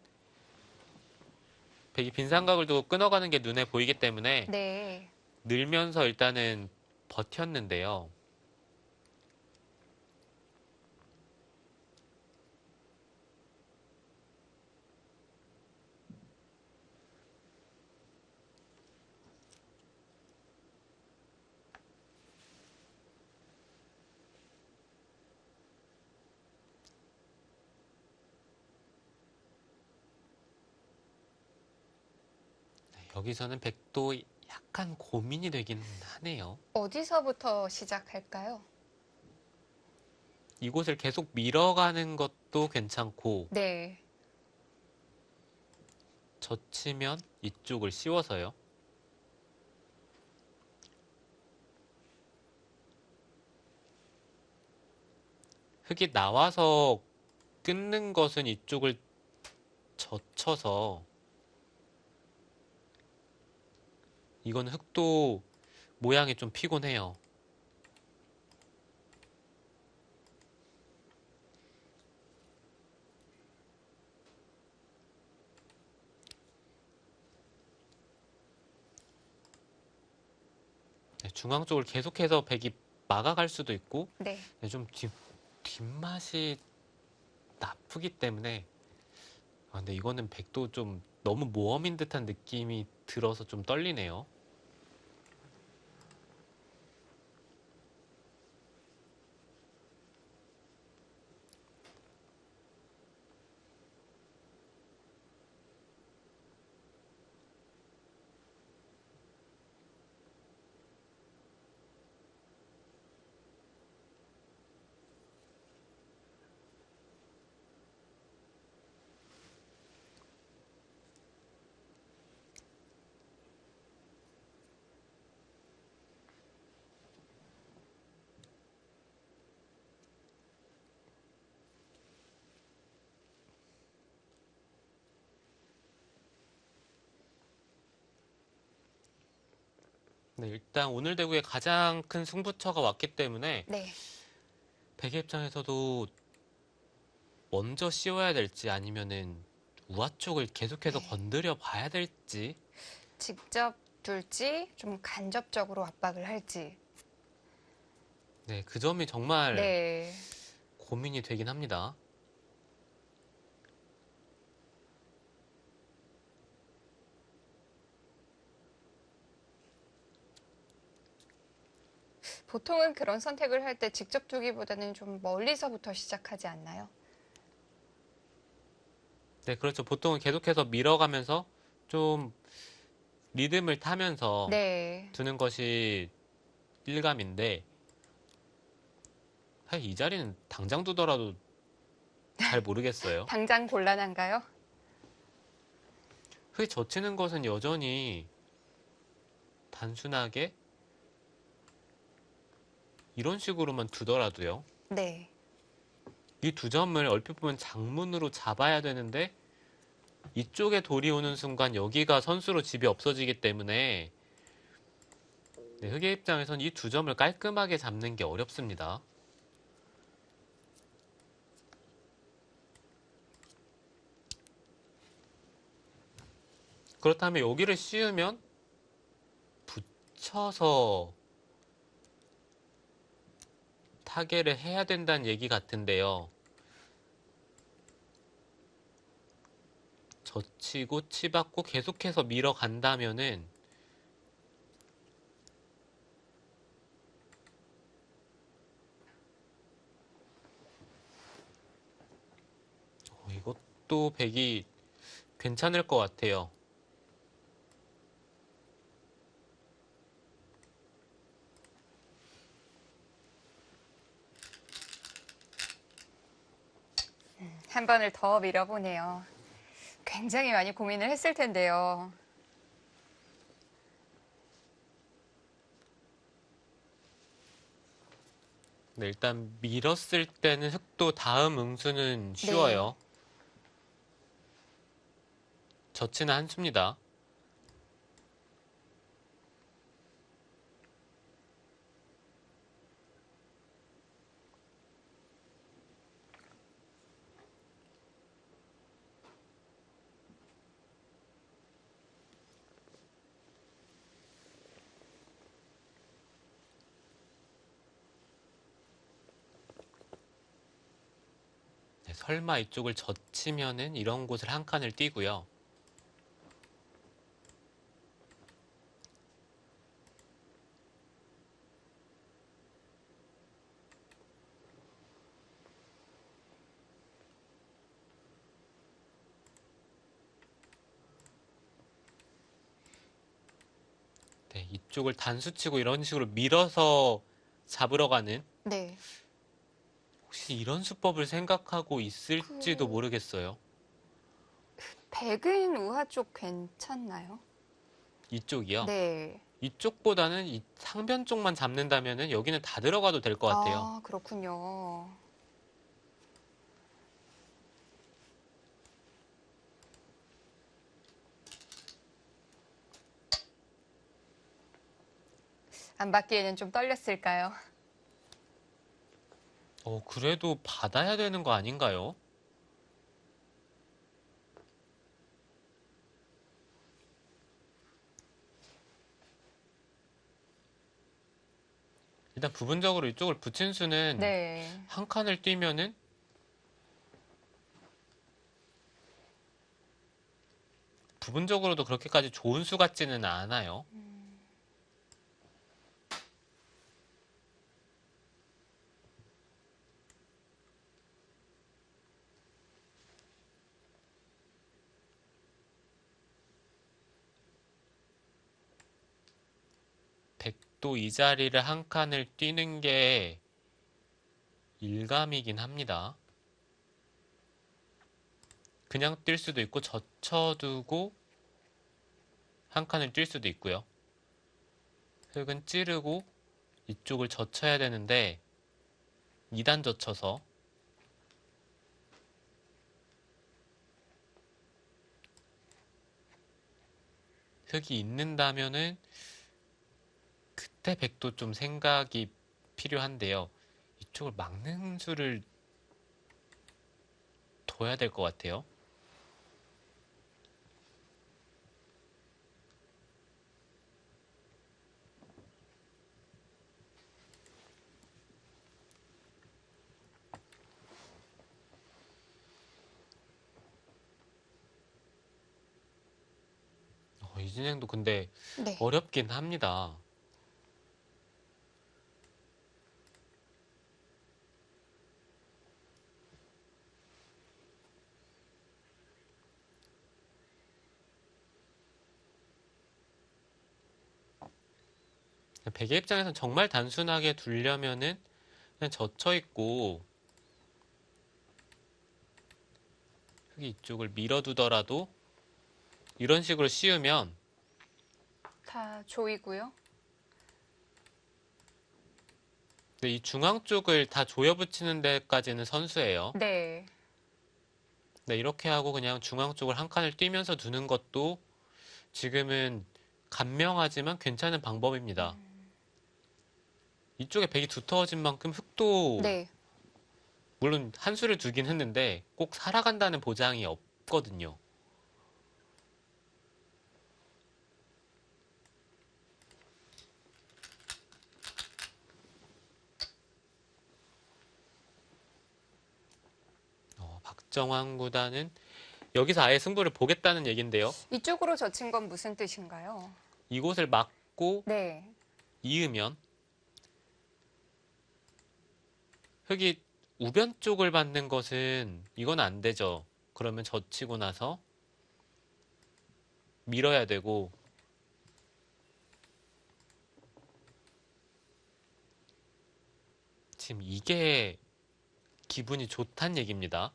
백이 빈삼각을 두고 끊어가는 게 눈에 보이기 때문에 네. 늘면서 일단은 버텼는데요. 네, 여기서는 백도 약간 고민이 되긴 하네요. 어디서부터 시작할까요? 이곳을 계속 밀어가는 것도 괜찮고 네. 젖히면 이쪽을 씌워서요. 흙이 나와서 끊는 것은 이쪽을 젖혀서 이건 흙도 모양이 좀 피곤해요. 네, 중앙 쪽을 계속해서 백이 막아갈 수도 있고 네. 네, 좀 뒷맛이 나쁘기 때문에 근데 이거는 백도 좀 너무 모험인 듯한 느낌이 들어서 좀 떨리네요. 네, 일단 오늘 대구에 가장 큰 승부처가 왔기 때문에 네. 백의 입장에서도 먼저 씌워야 될지 아니면은 우아 쪽을 계속해서 네. 건드려 봐야 될지 직접 둘지 좀 간접적으로 압박을 할지. 네, 그 점이 정말 네. 고민이 되긴 합니다. 보통은 그런 선택을 할 때 직접 두기보다는 좀 멀리서부터 시작하지 않나요? 네, 그렇죠. 보통은 계속해서 밀어가면서 좀 리듬을 타면서 네. 두는 것이 일감인데 사실 이 자리는 당장 두더라도 잘 모르겠어요. 당장 곤란한가요? 흙이 젖히는 것은 여전히 단순하게 이런 식으로만 두더라도요. 네. 이 두 점을 얼핏 보면 장문으로 잡아야 되는데 이쪽에 돌이 오는 순간 여기가 선수로 집이 없어지기 때문에 네, 흑의 입장에선 이 두 점을 깔끔하게 잡는 게 어렵습니다. 그렇다면 여기를 씌우면 붙여서 타개를 해야 된다는 얘기 같은데요. 젖히고 치받고 계속해서 밀어간다면은 이것도 백이 괜찮을 것 같아요. 한 번을 더 밀어보네요. 굉장히 많이 고민을 했을 텐데요. 네, 일단 밀었을 때는 흑도 다음 응수는 네. 쉬워요. 젖히는 한 수입니다. 네, 설마 이쪽을 젖히면은 이런 곳을 한 칸을 띄고요. 네, 이쪽을 단수치고 이런 식으로 밀어서 잡으러 가는 네. 혹시 이런 수법을 생각하고 있을지도 모르겠어요. 백은 우하 쪽 괜찮나요? 이쪽이요. 네. 이쪽보다는 이 상변 쪽만 잡는다면은 여기는 다 들어가도 될 것 같아요. 아, 그렇군요. 안 받기에는 좀 떨렸을까요? 그래도 받아야 되는 거 아닌가요? 일단 부분적으로 이쪽을 붙인 수는 네. 한 칸을 띄면은 부분적으로도 그렇게까지 좋은 수 같지는 않아요. 백도 이 자리를 한 칸을 뛰는 게 일감이긴 합니다. 그냥 뛸 수도 있고 젖혀두고 한 칸을 뛸 수도 있고요. 흙은 찌르고 이쪽을 젖혀야 되는데 2단 젖혀서 흙이 있는다면은 그때 백도 좀 생각이 필요한데요. 이쪽을 막는 수를 둬야 될 것 같아요. 이 진행도 근데 네. 어렵긴 합니다. 백의 입장에서는 정말 단순하게 두려면은 그냥 젖혀 있고 흙이 이쪽을 밀어두더라도 이런 식으로 씌우면 다 조이고요. 이 중앙 쪽을 다 조여붙이는 데까지는 선수예요. 네. 네, 이렇게 하고 그냥 중앙 쪽을 한 칸을 뛰면서 두는 것도 지금은 간명하지만 괜찮은 방법입니다. 이쪽에 백이 두터워진 만큼 흙도 네. 물론 한 수를 두긴 했는데 꼭 살아간다는 보장이 없거든요. 박정환 구단은 여기서 아예 승부를 보겠다는 얘긴데요. 이쪽으로 젖힌 건 무슨 뜻인가요? 이곳을 막고 네. 이으면 흙이 우변 쪽을 받는 것은 이건 안 되죠. 그러면 젖히고 나서 밀어야 되고 지금 이게 기분이 좋단 얘기입니다.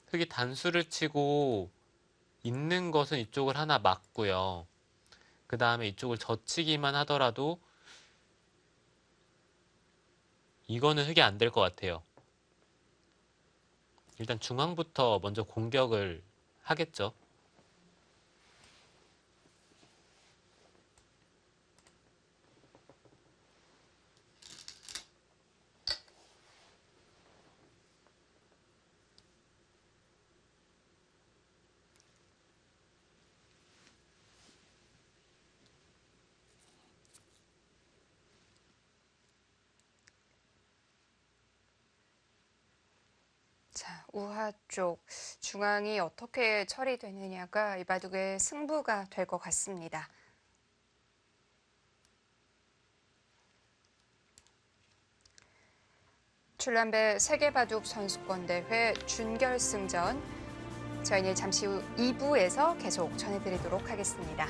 흙이 단수를 치고 있는 것은 이쪽을 하나 막고요. 그 다음에 이쪽을 젖히기만 하더라도 이거는 흙이 안 될 것 같아요. 일단 중앙부터 먼저 공격을 하겠죠. 자, 우하 쪽 중앙이 어떻게 처리되느냐가 이 바둑의 승부가 될 것 같습니다. 출란배 세계바둑 선수권대회 준결승전 저희는 잠시 후 2부에서 계속 전해드리도록 하겠습니다.